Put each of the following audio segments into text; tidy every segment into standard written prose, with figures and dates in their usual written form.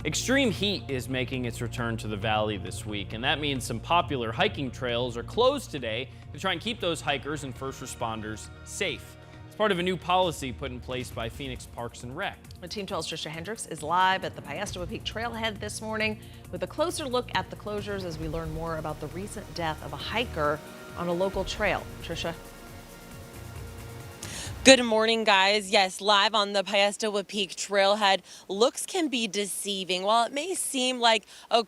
Extreme heat is making its return to the valley this week, and that means some popular hiking trails are closed today to try and keep those hikers and first responders safe. It's part of a new policy put in place by Phoenix Parks and Rec. The Team 12's Trisha Hendricks is live at the Piestewa Peak Trailhead this morning with a closer look at the closures as we learn more about the recent death of a hiker on a local trail. Trisha. Good morning, guys. Yes, live on the Piestewa Peak Trailhead. Looks can be deceiving. While it may seem like a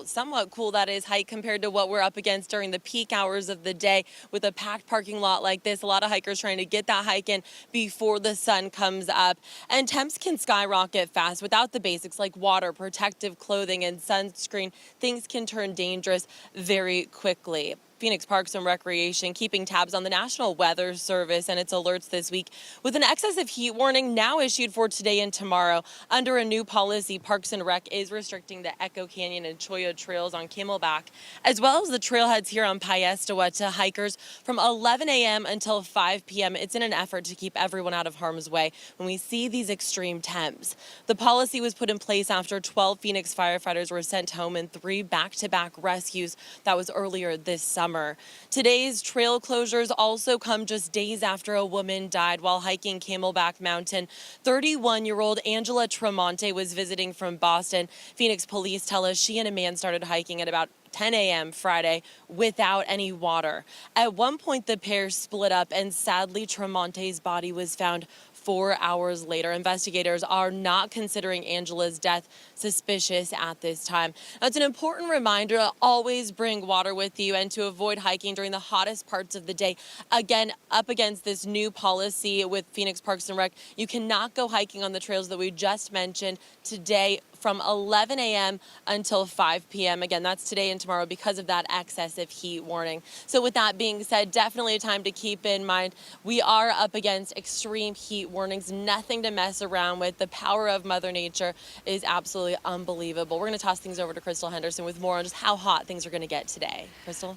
somewhat cool that is, hike compared to what we're up against during the peak hours of the day with a packed parking lot like this, a lot of hikers trying to get that hike in before the sun comes up. And temps can skyrocket fast without the basics like water, protective clothing, and sunscreen. Things can turn dangerous very quickly. Phoenix Parks and Recreation keeping tabs on the National Weather Service and its alerts this week with an excessive heat warning now issued for today and tomorrow. Under a new policy, Parks and Rec is restricting the Echo Canyon and Cholla trails on Camelback, as well as the trailheads here on Piestewa to hikers from 11 a.m. until 5 p.m. It's in an effort to keep everyone out of harm's way when we see these extreme temps. The policy was put in place after 12 Phoenix firefighters were sent home in 3 back-to-back rescues. That was earlier this summer. Today's trail closures also come just days after a woman died while hiking Camelback Mountain. 31-year-old Angela Tremonte was visiting from Boston. Phoenix police tell us she and a man started hiking at about 10 a.m. Friday without any water. At one point, the pair split up, and sadly, Tremonte's body was found 4 hours later. Investigators are not considering Angela's death suspicious at this time. Now, it's an important reminder to always bring water with you and to avoid hiking during the hottest parts of the day. Again, up against this new policy with Phoenix Parks and Rec, you cannot go hiking on the trails that we just mentioned today from 11 a.m. until 5 p.m. Again, that's today and tomorrow because of that excessive heat warning. So with that being said, definitely a time to keep in mind. We are up against extreme heat warnings, nothing to mess around with. The power of Mother Nature is absolutely unbelievable. We're going to toss things over to Crystal Henderson with more on just how hot things are going to get today. Crystal?